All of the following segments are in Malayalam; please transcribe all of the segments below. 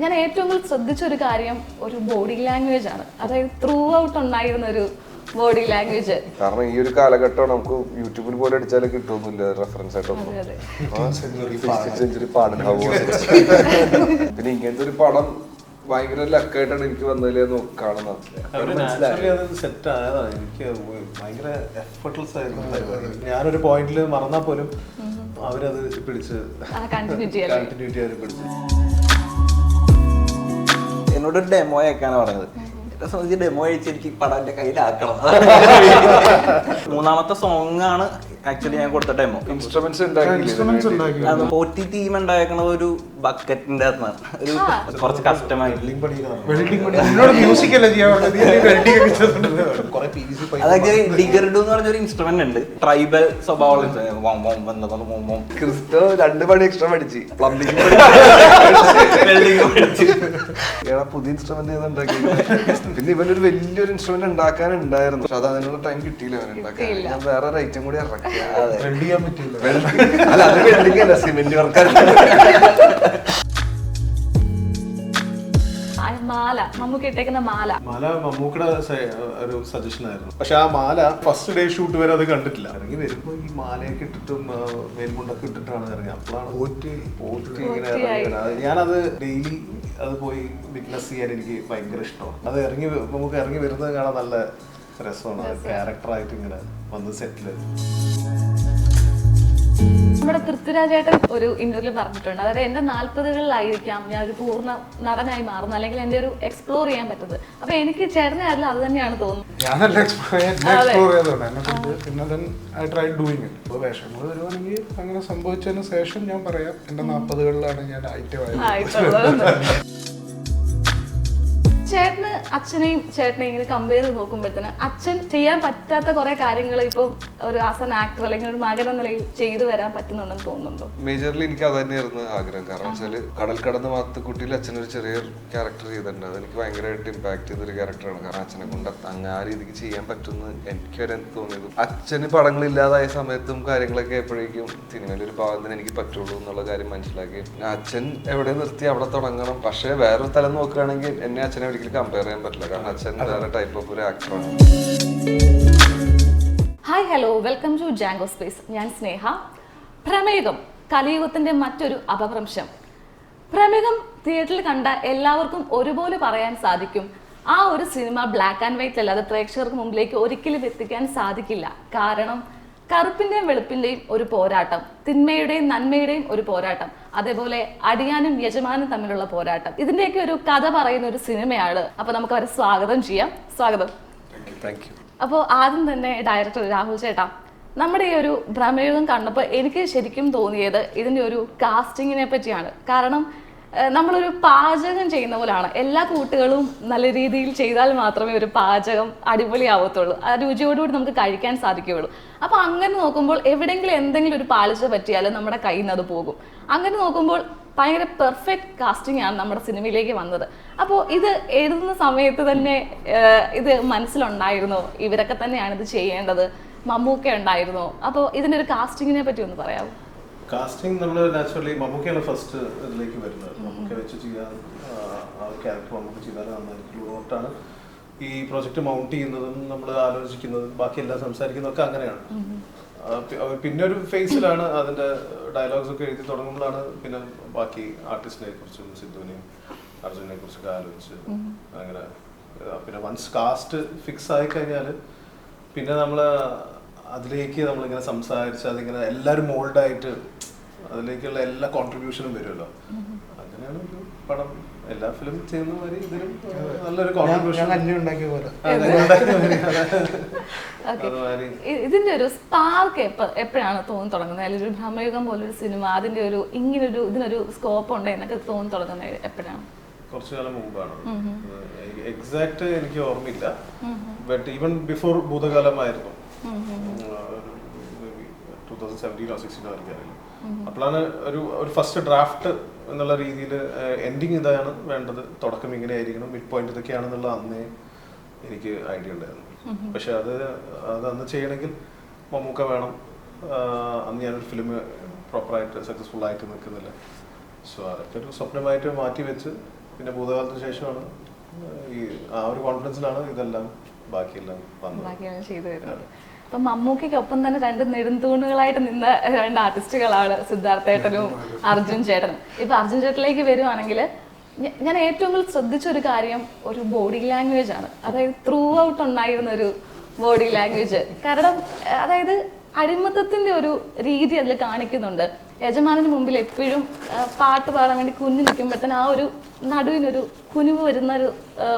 ഞാൻ ഏറ്റവും കൂടുതൽ ശ്രദ്ധിച്ച ഒരു കാര്യം ഒരു ബോഡി ലാംഗ്വേജ് ആണ്. അതായത് ത്രൂ ഔട്ട് ഉണ്ടായിരുന്ന ഒരു ബോഡി ലാംഗ്വേജ്. കാരണം ഈ ഒരു കാലഘട്ടം നമുക്ക് യൂട്യൂബിൽ പോലെ അടിച്ചാൽ കിട്ടുന്നില്ല റെഫറൻസ് ആയിട്ടൊന്നും. പിന്നെ ഇങ്ങനത്തെ ഒരു പടം ഭയങ്കര ലക്കായിട്ടാണ് എനിക്ക് വന്നതിലേ കാണുന്നത്. സെറ്റ് ആയതാണ്. എനിക്ക് ഭയങ്കര എഫർട്ട്ലെസ് ആയിരുന്നു. ഞാനൊരു പോയിന്റിൽ മറന്നാൽ പോലും അവരത് പിടിച്ച് കണ്ടിന്യൂറ്റി അവർ പിടിച്ച്. എന്നോടൊരു ഡെമോ അയക്കാനാണ് പറഞ്ഞത്. ഡെമോ അയച്ച് എനിക്ക് പടം എന്റെ കയ്യിലാക്കണം. മൂന്നാമത്തെ സോങ് ആണ് ആക്ച്വലി ഞാൻ കൊടുത്ത ഡെമോ. ഇൻസ്ട്രുമെന്റ്സ് OT ടീം ഉണ്ടായിരിക്കണത് ഒരു ബക്കറ്റിന്റെ അകത്താണ്. ഒരു കുറച്ച് കസ്റ്റമായി അതൊക്കെ ഡിഗർഡു എന്ന് പറഞ്ഞൊരു ഇൻസ്ട്രുമെന്റ് ഉണ്ട്. ട്രൈബൽ സ്വഭാവം. ക്രിസ്റ്റോ 2 പണി എക്സ്ട്രാ പഠിച്ച് പ്ലംബിംഗ് പുതിയ ഇൻസ്ട്രുമെന്റ് ഉണ്ടാക്കി. പിന്നെ ഇവനൊരു വലിയൊരു ഇൻസ്ട്രുമെന്റ് ഉണ്ടാക്കാനുണ്ടായിരുന്നു. പക്ഷെ അത് അതിനുള്ള ടൈം കിട്ടിയില്ല അവൻ ഉണ്ടാക്കാൻ. വേറെ ഒരു ഐറ്റം കൂടി ഇറക്കി. അല്ല അത് വെൽഡിംഗ് അല്ല, സിമെന്റ് വർക്കാണ്. മാല മമ്മൂക്ക ഇട്ടേക്കുന്ന മാല മമ്മൂക്കയുടെ ഒരു സജഷൻ ആയിരുന്നു. പക്ഷെ ആ മാല ഫസ്റ്റ് ഡേ ഷൂട്ട് വരെ അത് കണ്ടിട്ടില്ല. ഇറങ്ങി വരുമ്പോ ഈ മാലയൊക്കെ ഇട്ടിട്ടും മേൽമുണ്ടൊക്കെ ഇട്ടിട്ടാണ് ഇറങ്ങി. അപ്പോഴാണ് ഇങ്ങനെ ഇറങ്ങി. ഞാനത് ഡെയിലി അത് പോയി വിറ്റ്നസ് ചെയ്യാൻ എനിക്ക് ഭയങ്കര ഇഷ്ടമാണ്. അത് നമുക്ക് ഇറങ്ങി വരുന്നത് കാണാൻ നല്ല രസമാണ്. ക്യാരക്ടറായിട്ട് ഇങ്ങനെ വന്ന് സെറ്റില്. നമ്മുടെ പൃഥ്വിരാജേട്ടൻ ഒരു ഇന്റർവ്യൂ പറഞ്ഞിട്ടുണ്ട്. അതായത് എന്റെ 40കളിലായിരിക്കാം ഞാൻ ഒരു പൂർണ്ണ നടനായി മാറുന്നത്, അല്ലെങ്കിൽ എന്റെ ഒരു എക്സ്പ്ലോർ ചെയ്യാൻ പറ്റുന്നത്. അപ്പൊ എനിക്ക് ചേട്ടനെ അതിൽ അത് തന്നെയാണ് തോന്നുന്നത്. വേഷങ്ങൾ വരുവാണെങ്കിൽ അങ്ങനെ സംഭവിച്ചതിന് ശേഷം ഞാൻ പറയാം എന്റെ 40കളിലാണ് ഞാൻ ഐറ്റമായത്. ചേട്ടന് അച്ഛനെയും ചേട്ടനെയും ഇങ്ങനെ കമ്പയർ ചെയ്ത് നോക്കുമ്പോഴത്തേന് അച്ഛൻ ചെയ്യാൻ പറ്റാത്ത കുറെ കാര്യങ്ങൾ ഇപ്പൊ ഒരു ആസ് ആൻ ആക്ടർ അല്ലെങ്കിൽ ഒരു മകൻ എന്ന നിലയിൽ ചെയ്തു വരാൻ പറ്റുന്നുണ്ടെന്ന് തോന്നുന്നുണ്ടോ? മേജർലി എനിക്ക് അത് തന്നെയായിരുന്നു ആഗ്രഹം. കാരണം വെച്ചാല് കടൽ കടന്ന് മാത്തുക്കുട്ടിയിൽ അച്ഛനൊരു ചെറിയൊരു ക്യാരക്ടർ ചെയ്തിട്ടുണ്ട്. അതെനിക്ക് ഭയങ്കരമായിട്ട് ഇമ്പാക്ട് ചെയ്തൊരു ക്യാരക്ടറാണ്. കാരണം അച്ഛനെ കൊണ്ട് ആ രീതിക്ക് ചെയ്യാൻ പറ്റുമെന്ന് എനിക്ക് വരെ തോന്നിയത്. അച്ഛന് പടങ്ങളില്ലാതായ സമയത്തും കാര്യങ്ങളൊക്കെ എപ്പോഴേക്കും സിനിമയിൽ ഒരു ഭാഗത്തിന് എനിക്ക് പറ്റുള്ളൂ എന്നുള്ള കാര്യം മനസ്സിലാക്കി. അച്ഛൻ എവിടെ നിർത്തി അവിടെ തുടങ്ങണം. പക്ഷേ വേറൊരു തലം നോക്കുകയാണെങ്കിൽ എന്നെ അച്ഛനെ ഒരിക്കലും കമ്പയർ ചെയ്യാൻ പറ്റില്ല. കാരണം അച്ഛൻ വേറെ ടൈപ്പ് ഓഫ് ഒരു ആക്ടറാണ്. Hi hello, welcome to Django space. ഞാൻ സ്നേഹ. പ്രമേഹം കലിയുഗത്തിന്റെ മറ്റൊരു അപഭ്രംശം. പ്രമേഹം തിയേറ്ററിൽ കണ്ട എല്ലാവർക്കും ഒരുപോലെ പറയാൻ സാധിക്കും, ആ ഒരു സിനിമ ബ്ലാക്ക് ആൻഡ് വൈറ്റ് അല്ലാതെ പ്രേക്ഷകർക്ക് മുമ്പിലേക്ക് ഒരിക്കലും എത്തിക്കാൻ സാധിക്കില്ല. കാരണം കറുപ്പിന്റെയും വെളുപ്പിന്റെയും ഒരു പോരാട്ടം, തിന്മയുടെയും നന്മയുടെയും ഒരു പോരാട്ടം, അതേപോലെ അടിയാനും യജമാനും തമ്മിലുള്ള പോരാട്ടം, ഇതിന്റെയൊക്കെ ഒരു കഥ പറയുന്ന ഒരു സിനിമയാണ്. അപ്പൊ നമുക്ക് അവരെ സ്വാഗതം ചെയ്യാം. സ്വാഗതം. അപ്പോൾ ആദ്യം തന്നെ ഡയറക്ടർ രാഹുൽ ചേട്ടാ, നമ്മുടെ ഈ ഒരു പ്രമേഹം കണ്ടപ്പോൾ എനിക്ക് ശരിക്കും തോന്നിയത് ഇതിന്റെ ഒരു കാസ്റ്റിങ്ങിനെ പറ്റിയാണ്. കാരണം നമ്മളൊരു പാചകം ചെയ്യുന്ന പോലെയാണ്. എല്ലാ കൂട്ടുകളും നല്ല രീതിയിൽ ചെയ്താൽ മാത്രമേ ഒരു പാചകം അടിപൊളിയാവത്തുള്ളൂ, ആ രുചിയോടുകൂടി നമുക്ക് കഴിക്കാൻ സാധിക്കുകയുള്ളൂ. അപ്പൊ അങ്ങനെ നോക്കുമ്പോൾ എവിടെയെങ്കിലും എന്തെങ്കിലും ഒരു പാളിച്ച പറ്റിയാലും നമ്മുടെ കയ്യിൽ നിന്ന് അത് പോകും. അങ്ങനെ നോക്കുമ്പോൾ ഭയങ്കര പെർഫെക്റ്റ് കാസ്റ്റിംഗ് ആണ് നമ്മുടെ സിനിമയിലേക്ക് വന്നത്. അപ്പോൾ ഇത് എഴുതുന്ന സമയത്ത് തന്നെ ഇത് മനസ്സിലുണ്ടായിരുന്നോ, ഇവരൊക്കെ തന്നെയാണ് ഇത് ചെയ്യേണ്ടത്, മമ്മൂക്ക ഉണ്ടായിരുന്നോ? അപ്പോൾ ഇതിന്റെ ഒരു കാസ്റ്റിങ്ങിനെ പറ്റി ഒന്ന് പറയാമോ? കാസ്റ്റിംഗ് നമ്മൾ നാച്ചുറലി മമ്മൂക്കയാണ് ഫസ്റ്റ് ഇതിലേക്ക് വരുന്നത്. മമ്മൂക്ക വെച്ച് ചെയ്യാൻ ആ ക്യാരക്ടർ മമ്മൂക്ക ചെയ്താലും നന്നായിട്ടുള്ളതാണ്. ഈ പ്രൊജക്ട് മൗണ്ട് ചെയ്യുന്നതും നമ്മൾ ആലോചിക്കുന്നതും ബാക്കി എല്ലാം സംസാരിക്കുന്നതൊക്കെ അങ്ങനെയാണ്. പിന്നെ ഒരു ഫേസിലാണ് അതിന്റെ ഡയലോഗ്സ് ഒക്കെ എഴുതി തുടങ്ങുമ്പോഴാണ് പിന്നെ ബാക്കി ആർട്ടിസ്റ്റിനെ കുറിച്ചും സിദ്ധുവിനെയും അർജുനെ കുറിച്ചൊക്കെ ആലോചിച്ച് അങ്ങനെ. പിന്നെ വൺസ് കാസ്റ്റ് ഫിക്സ് ആയി കഴിഞ്ഞാൽ പിന്നെ നമ്മൾ അതിലേക്ക് നമ്മളിങ്ങനെ സംസാരിച്ച് അതിങ്ങനെ എല്ലാവരും മോൾഡായിട്ട് അതിലേക്കുള്ള എല്ലാ കോൺട്രിബ്യൂഷനും വരുമല്ലോ. അങ്ങനെയാണ് ഒരു പടം. എല്ലാ ഫിലിം ചെയ്യുന്ന മാതിരി ഇതിലും നല്ലൊരു കോൺട്രിബ്യൂഷൻ ഇതിന്റെ ഒരു സ്പാർക്ക് എപ്പോഴാണ് തോന്നി തുടങ്ങുന്നത്? അല്ലെങ്കിൽ ഒരു ഭ്രമയുഗം പോലൊരു സിനിമ അതിന്റെ ഒരു ഇങ്ങനൊരു ഇതിനൊരു സ്കോപ്പ് ഉണ്ട് എന്നൊക്കെ തോന്നി തുടങ്ങുന്നത് എപ്പോഴാണ്? കുറച്ചു കാലം മുമ്പാണ്. എക്സാക്ട് എനിക്ക് ഓർമ്മയില്ല. ബട്ട് ഈവൻ ബിഫോർ ഭൂതകാലമായിരുന്നു. 2017 or 2016 ആയിരിക്കും. അപ്പോഴാണ് ഒരു ഫസ്റ്റ് ഡ്രാഫ്റ്റ് എന്നുള്ള രീതിയിൽ എൻഡിങ് ഇതാണ് വേണ്ടത്, തുടക്കം ഇങ്ങനെ ആയിരിക്കണം, മിഡ് പോയിന്റ് ഇതൊക്കെയാണെന്നുള്ള അന്നേ എനിക്ക് ഐഡിയ ഉണ്ടായിരുന്നു. പക്ഷെ അത് അന്ന് ചെയ്യണമെങ്കിൽ മമ്മൂക്ക വേണം. അന്ന് ഞാനൊരു ഫിലിം പ്രോപ്പറായിട്ട് സക്സസ്ഫുൾ ആയിട്ട് നിൽക്കുന്നില്ല. സോ അതൊക്കെ ഒരു സ്വപ്നമായിട്ട് മാറ്റി വെച്ച് പിന്നെ ഭൂതകാലത്തിന് ശേഷമാണ് ഈ ആ ഒരു കോൺഫിഡൻസിലാണ് ഇതെല്ലാം ബാക്കിയെല്ലാം വന്നത്. ബാക്കിയാണ് ചെയ്തു വരുന്നത്. അപ്പൊ മമ്മൂക്കൊപ്പം തന്നെ രണ്ട് നെടുന്തൂണുകളായിട്ട് നിന്ന രണ്ട് ആർട്ടിസ്റ്റുകളാണ് സിദ്ധാർത്ഥേട്ടനും അർജുൻ ചേട്ടനും. ഇപ്പൊ അർജുൻ ചേട്ടനിലേക്ക് വരുവാണെങ്കിൽ ഞാൻ ഏറ്റവും കൂടുതൽ ശ്രദ്ധിച്ച ഒരു കാര്യം ഒരു ബോഡി ലാംഗ്വേജ് ആണ്. അതായത് ത്രൂ ഔട്ട് ഉണ്ടായിരുന്ന ഒരു ബോഡി ലാംഗ്വേജ്. കാരണം അതായത് അടിമത്തത്തിന്റെ ഒരു രീതി അതിൽ കാണിക്കുന്നുണ്ട്. യജമാനന് മുമ്പിൽ എപ്പോഴും പാട്ട് പാടാൻ വേണ്ടി കുഞ്ഞു നിൽക്കുമ്പോഴത്തേന് ആ ഒരു നടുവിനൊരു കുനിവ് വരുന്ന ഒരു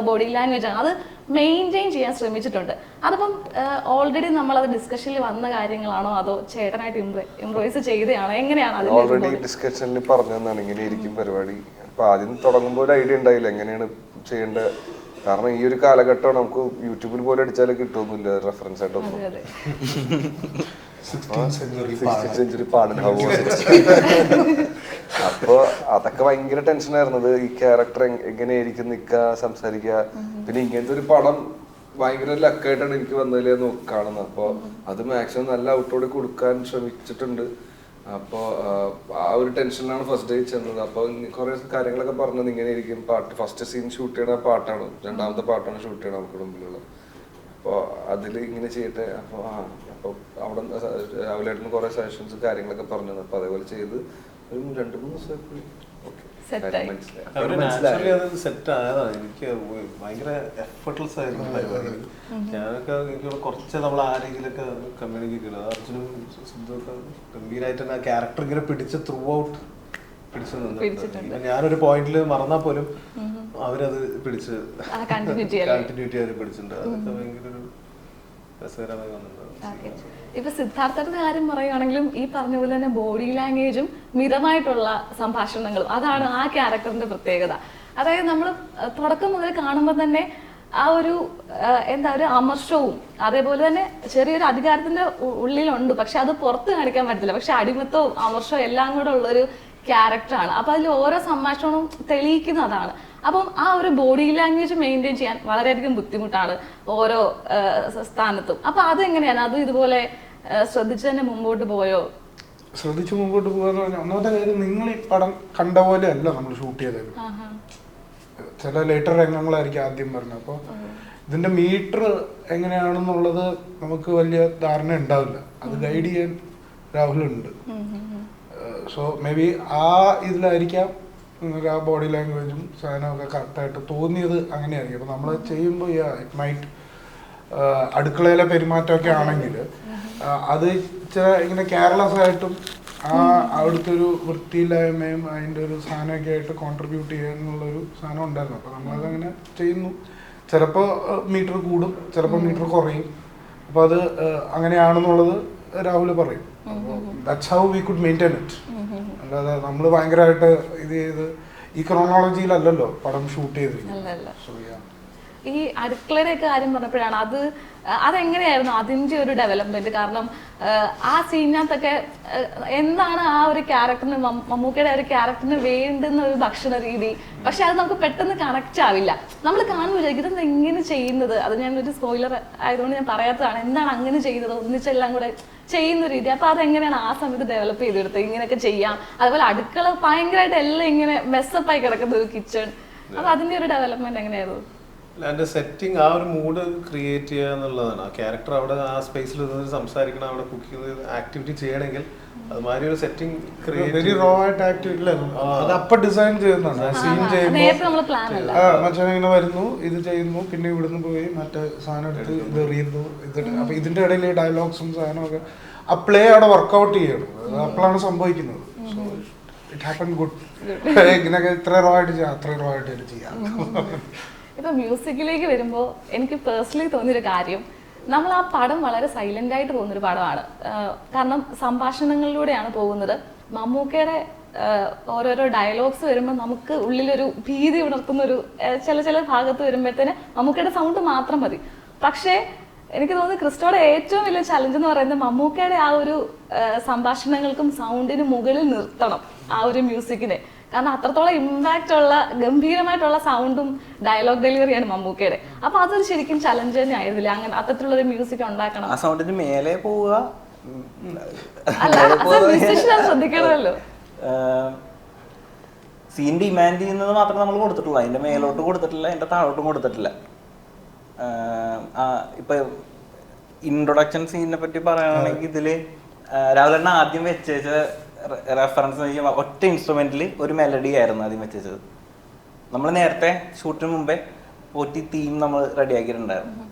ബോഡി ലാംഗ്വേജ് ആണ്. അത് മെയിൻറ്റെയിൻ ചെയ്യാൻ ശ്രമിച്ചിട്ടുണ്ട്. അതിപ്പം ഓൾറെഡി നമ്മളത് ഡിസ്കഷനിൽ വന്ന കാര്യങ്ങളാണോ അതോ ചേട്ടനായിട്ട് ഇംപ്രൂവൈസ് ചെയ്തതാണോ, എങ്ങനെയാണ്? ഓൾറെഡി ഡിസ്കഷനിൽ പറഞ്ഞതാണ് ഇങ്ങനെ ഇരിക്കും പരിപാടി. അപ്പൊ ആദ്യം തുടങ്ങുമ്പോൾ ഒരു ഐഡിയ ഉണ്ടായില്ല എങ്ങനെയാണ് ചെയ്യേണ്ടത്. കാരണം ഈ ഒരു കാലഘട്ടം നമുക്ക് യൂട്യൂബിൽ പോലും അടിച്ചാലും കിട്ടുമൊന്നുമില്ല റെഫറൻസ് ആയിട്ടൊന്നും. 16th century Patan. അപ്പൊ അതൊക്കെ ഭയങ്കര ടെൻഷനായിരുന്നത്. ഈ ക്യാരക്ടർ എങ്ങനെയായിരിക്കും നിൽക്കുക, സംസാരിക്കുക. പിന്നെ ഇങ്ങനത്തെ ഒരു പടം ഭയങ്കര ലക്കായിട്ടാണ് എനിക്ക് വന്നതിലേ കാണുന്നത്. അപ്പൊ അത് മാക്സിമം നല്ല ഔട്ടോടെ കൊടുക്കാൻ ശ്രമിച്ചിട്ടുണ്ട്. അപ്പോൾ ആ ഒരു ടെൻഷനിലാണ് ഫസ്റ്റ് ഡേ ചെന്നത്. അപ്പോൾ കുറെ കാര്യങ്ങളൊക്കെ പറഞ്ഞത് ഇങ്ങനെയായിരിക്കും പാട്ട്. ഫസ്റ്റ് സീൻ ഷൂട്ട് ചെയ്യണ പാട്ടാണ്, രണ്ടാമത്തെ പാട്ടാണ് ഷൂട്ട് ചെയ്യണത് നമുക്ക് മുമ്പിലുള്ളത്. അപ്പോൾ അതിൽ ഇങ്ങനെ ചെയ്യട്ടെ. അപ്പോൾ അപ്പോൾ അവിടെ രാവിലെ കുറെ സജഷൻസ് കാര്യങ്ങളൊക്കെ പറഞ്ഞത്. അപ്പോൾ അതേപോലെ ചെയ്ത് ഒരു 2-3 ദിവസം നാച്ചുറലി അത് സെറ്റ് ആയതാണ്. എനിക്ക് ഭയങ്കര എഫർട്ട്ലെസ് ആയിരുന്നു പരിപാടി. ഞാനൊക്കെ എനിക്ക് കുറച്ച് നമ്മൾ ആ രീതിയിലൊക്കെ കമ്മ്യൂണിക്കേറ്റ് ചെയ്തു. അർജുനും സിദ്ധുവൊക്കെ ഗംഭീരമായിട്ട് തന്നെ ആ ക്യാരക്ടർ ഇങ്ങനെ പിടിച്ച് ത്രൂ ഔട്ട് പിടിച്ചു നിന്നു. ഞാനൊരു പോയിന്റിൽ മറന്നാൽ പോലും അവരത് പിടിച്ച് കണ്ടിന്യൂറ്റി അവർ പിടിച്ചിട്ടുണ്ട്. അതൊക്കെ ഭയങ്കര ഒരു രസകരമായി വന്നിട്ടുണ്ട്. ഇപ്പൊ സിദ്ധാർത്ഥന്റെ കാര്യം പറയുകയാണെങ്കിലും ഈ പറഞ്ഞ പോലെ തന്നെ ബോഡി ലാംഗ്വേജും മിതമായിട്ടുള്ള സംഭാഷണങ്ങളും അതാണ് ആ ക്യാരക്ടറിന്റെ പ്രത്യേകത. അതായത് നമ്മൾ തുടക്കം മുതൽ കാണുമ്പോൾ തന്നെ ആ ഒരു എന്താ ഒരു അമർഷവും അതേപോലെ തന്നെ ചെറിയൊരു അധികാരത്തിന്റെ ഉള്ളിലുണ്ട്, പക്ഷെ അത് പുറത്ത് കാണിക്കാൻ പറ്റത്തില്ല. പക്ഷെ അടിമത്തവും അമർഷവും എല്ലാം കൂടെ ഉള്ളൊരു ക്യാരക്ടറാണ്. അപ്പൊ അതിൽ ഓരോ സംഭാഷണവും തെളിയിക്കുന്നതാണ്. അപ്പം ആ ഒരു ബോഡി ലാംഗ്വേജ് മെയിൻറ്റെയിൻ ചെയ്യാൻ വളരെയധികം ബുദ്ധിമുട്ടാണ് ഓരോ സ്ഥാനത്തും. അപ്പൊ അതെങ്ങനെയാണ്? അത് ഇതുപോലെ ശ്രദ്ധിച്ചു തന്നെ മുമ്പോട്ട് പോയോ? ശ്രദ്ധിച്ചു മുമ്പോട്ട് പോകാന്ന് പറഞ്ഞാൽ ഒന്നാമത്തെ കാര്യം, നിങ്ങൾ ഈ പടം കണ്ട പോലെ അല്ല നമ്മൾ ഷൂട്ട് ചെയ്തത്. ചില ലേറ്റർ രംഗങ്ങളായിരിക്കും ആദ്യം പറഞ്ഞത്. അപ്പോൾ ഇതിന്റെ മീറ്റർ എങ്ങനെയാണെന്നുള്ളത് നമുക്ക് വലിയ ധാരണ ഉണ്ടാവില്ല. അത് ഗൈഡ് ചെയ്യാൻ രാഹുലുണ്ട്. സോ മേ ബി ആ ഇതിലായിരിക്കാം നിങ്ങൾക്ക് ആ ബോഡി ലാംഗ്വേജും സാധനമൊക്കെ കറക്റ്റായിട്ട് തോന്നിയത് അങ്ങനെയായിരിക്കും. അപ്പോൾ നമ്മൾ ചെയ്യുമ്പോൾ ഇറ്റ് മൈറ്റ് അടുക്കളയിലെ പെരുമാറ്റമൊക്കെ ആണെങ്കിൽ അത് ഇങ്ങനെ കെയർലെസ് ആയിട്ടും ആ അവിടുത്തെ ഒരു വൃത്തിയില്ലായ്മയും അതിൻ്റെ ഒരു സാധനമൊക്കെ ആയിട്ട് കോൺട്രിബ്യൂട്ട് ചെയ്യാനുള്ളൊരു സാധനം ഉണ്ടായിരുന്നു. അപ്പോൾ നമ്മളതങ്ങനെ ചെയ്യുന്നു. ചിലപ്പോൾ മീറ്റർ കൂടും, ചിലപ്പോൾ മീറ്റർ കുറയും. അപ്പോൾ അത് അങ്ങനെയാണെന്നുള്ളത് രാഹുൽ പറയും. That's how we could maintain it. അല്ലാതെ നമ്മൾ ഭയങ്കരമായിട്ട് ഇത് ചെയ്ത് ഈ ക്രോണോളജിയിലല്ലല്ലോ പടം ഷൂട്ട് ചെയ്തിരിക്കുന്നത്. ഈ അടുക്കളയുടെ ഒക്കെ കാര്യം പറഞ്ഞപ്പോഴാണ് അതെങ്ങനെയായിരുന്നു അതിൻ്റെ ഒരു ഡെവലപ്മെന്റ്? കാരണം ആ സീനിനകത്തൊക്കെ എന്താണ് ആ ഒരു ക്യാരക്ടറിന്, മമ്മൂക്കയുടെ ഒരു ക്യാരക്ടറിന് വേണ്ടുന്ന ഒരു ഭക്ഷണ രീതി, പക്ഷെ അത് നമുക്ക് പെട്ടെന്ന് കണക്റ്റ് ആവില്ല. നമ്മൾ കാണുമ്പോൾ വിചാരിക്കും ഇതെന്താ ഇങ്ങനെ ചെയ്യുന്നത്. അത് ഞാനൊരു സ്പോയിലർ ആയതുകൊണ്ട് ഞാൻ പറയാത്തതാണ്. എന്താണ് അങ്ങനെ ചെയ്യുന്നത്, ഒന്നിച്ചെല്ലാം കൂടെ ചെയ്യുന്ന രീതി. അപ്പൊ അതെങ്ങനെയാണ് ആ സമയത്ത് ഡെവലപ്പ് ചെയ്തെടുത്തത്? ഇങ്ങനെയൊക്കെ ചെയ്യാം. അതുപോലെ അടുക്കള ഭയങ്കരമായിട്ട് എല്ലാം ഇങ്ങനെ മെസ്സപ്പായി കിടക്കുന്ന ഒരു കിച്ചൺ. അപ്പൊ അതിന്റെ ഒരു ഡെവലപ്മെന്റ് എങ്ങനെയായിരുന്നു? അതിന്റെ സെറ്റിംഗ്, ആ ഒരു മൂഡ് ക്രിയേറ്റ് ചെയ്യുക എന്നുള്ളതാണ്. ആ ക്യാരക്ടർ അവിടെ ആ സ്പേസിൽ സംസാരിക്കണം, അവിടെ കുക്ക് ചെയ്ത് ആക്ടിവിറ്റി ചെയ്യണമെങ്കിൽ അതുമാതിരി ഒരു സെറ്റിംഗ് വെരി റോ ആയിട്ട് ആക്ടിവിറ്റി അത് അപ്പൊ ഡിസൈൻ ചെയ്യുന്നതാണ്. സീൻ ചെയ്യുമ്പോൾ മച്ചാൻ ഇങ്ങനെ വരുന്നു, ഇത് ചെയ്യുന്നു, പിന്നെ ഇവിടുന്ന് പോയി മറ്റേ സാധനം എടുത്ത് ഇത് എറിയുന്നു, ഇത്. അപ്പൊ ഇതിന്റെ ഇടയിൽ ഈ ഡയലോഗ്സും സാധനമൊക്കെ ആ പ്ലേ അവിടെ വർക്ക്ഔട്ട് ചെയ്യണം. അപ്പോഴാണ് സംഭവിക്കുന്നത്. So it happen good. ഇങ്ങനെയൊക്കെ ഇത്ര റോ ആയിട്ട് ചെയ്യാം, അത്ര റോ ആയിട്ട് ചെയ്യാം. ഇപ്പൊ മ്യൂസിക്കിലേക്ക് വരുമ്പോൾ എനിക്ക് പേഴ്സണലി തോന്നിയൊരു കാര്യം, നമ്മൾ ആ പടം വളരെ സൈലന്റ് ആയിട്ട് പോകുന്നൊരു പടമാണ്. കാരണം സംഭാഷണങ്ങളിലൂടെയാണ് പോകുന്നത്. മമ്മൂക്കയുടെ ഓരോരോ ഡയലോഗ്സ് വരുമ്പോൾ നമുക്ക് ഉള്ളിലൊരു ഭീതി ഉണർത്തുന്നൊരു ചില ഭാഗത്ത് വരുമ്പോഴത്തേന് മമ്മൂക്കയുടെ സൗണ്ട് മാത്രം മതി. പക്ഷേ എനിക്ക് തോന്നുന്നു ക്രിസ്റ്റോയുടെ ഏറ്റവും വലിയ ചലഞ്ച് എന്ന് പറയുന്നത് മമ്മൂക്കയുടെ ആ ഒരു സംഭാഷണങ്ങൾക്കും സൗണ്ടിനും മുകളിൽ നിർത്തണം ആ ഒരു മ്യൂസിക്കിനെ. കാരണം അത്രത്തോളം ഇമ്പാക്റ്റ് ഉള്ള ഗംഭീരമായിട്ടുള്ള സൗണ്ടും ഡയലോഗ് ഡെലിവറിയാണ് മമ്മൂക്കയുടെ. അപ്പൊ അതൊരു ശരിക്കും ചലഞ്ച് തന്നെ ആയിരുന്നില്ല? അങ്ങനെ അത്തരത്തിലുള്ളൊരു മ്യൂസിക് ഉണ്ടാക്കണം. ആ സൗണ്ടിന് മേലെ പോവുക അല്ല, ശ്രദ്ധിക്കണമല്ലോ. സീൻ ഡിമാൻഡ് ചെയ്യുന്നത് മാത്രമേ നമ്മൾ കൊടുത്തിട്ടുള്ളൂ, അതിന്റെ മേലോട്ട് കൊടുത്തിട്ടില്ല, അതിന്റെ താഴോട്ടും കൊടുത്തിട്ടില്ല. ഇപ്പൊ ഇൻട്രൊഡക്ഷൻ സീനിനെ പറ്റി പറയുകയാണെങ്കിൽ ഇതില് രാഹുലേട്ടൻ ആദ്യം വെച്ച റെഫറൻസ് ഒറ്റ ഇൻസ്ട്രുമെന്റിൽ ഒരു മെലഡി ആയിരുന്നു ആദ്യം വെച്ചത്. നമ്മൾ നേരത്തെ ഷൂട്ടിന് മുമ്പേ പോറ്റി തീം നമ്മൾ റെഡിയാക്കിയിട്ടുണ്ടായിരുന്നു.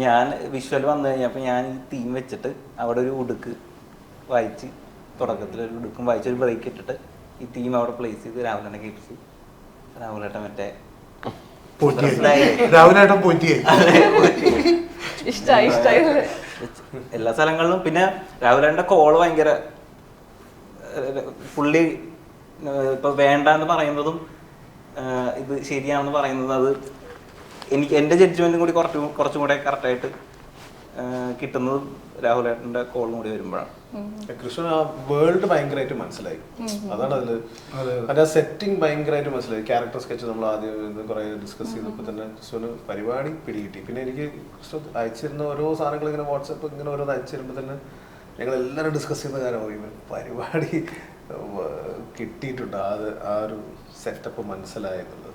ഞാൻ വിഷ്വൽ വന്നു കഴിഞ്ഞപ്പോൾ ഞാൻ ഈ തീം വെച്ചിട്ട് അവിടെ ഒരു ഉടുക്ക് വായിച്ച്, തുടക്കത്തിൽ ഒരു ഉടുക്കും വായിച്ച് ഒരു ബ്രേക്ക് ഇട്ടിട്ട് ഈ തീം അവിടെ പ്ലേസ് ചെയ്ത് രാഹുലേട്ടനെ കേൾപ്പിച്ചു. രാഹുലേട്ടൻ മറ്റേ എല്ലാ സ്ഥലങ്ങളിലും. പിന്നെ രാഹുലേട്ടൻ്റെ കോള് ഭയങ്കര പുള്ളി ഇപ്പൊ വേണ്ട എന്ന് പറയുന്നതും ഇത് ശരിയാണെന്ന് പറയുന്നത് അത് എനിക്ക് എൻ്റെ ജഡ്ജ്മെന്റും കൂടി കുറച്ചും കൂടെ കറക്റ്റായിട്ട് കിട്ടുന്നത് രാഹുലേട്ടൻ്റെ കോളും കൂടി വരുമ്പോഴാണ്. കൃഷ്ണൻ ആ വേൾഡ് ഭയങ്കരമായിട്ട് മനസ്സിലായി. അതാണ് അതില് അതിന്റെ സെറ്റിംഗ് ഭയങ്കരമായിട്ട് മനസ്സിലായി. ക്യാരക്ടർ സ്കെച്ച് നമ്മൾ ആദ്യം കുറെ ഡിസ്കസ് ചെയ്തപ്പോൾ തന്നെ കൃഷ്ണന് പരിപാടി പിടികിട്ടി. പിന്നെ എനിക്ക് കൃഷ്ണൻ അയച്ചിരുന്ന ഓരോ സാധനങ്ങൾ ഇങ്ങനെ വാട്സാപ്പ് ഇങ്ങനെ ഓരോന്ന് അയച്ചിരുമ്പോൾ തന്നെ ഞങ്ങൾ എല്ലാവരും ഡിസ്കസ് ചെയ്യുന്ന കാര്യം പറയും, പരിപാടി കിട്ടിയിട്ടുണ്ട്. ആ ഒരു സെറ്റപ്പ് മനസ്സിലായെന്നുള്ളത്.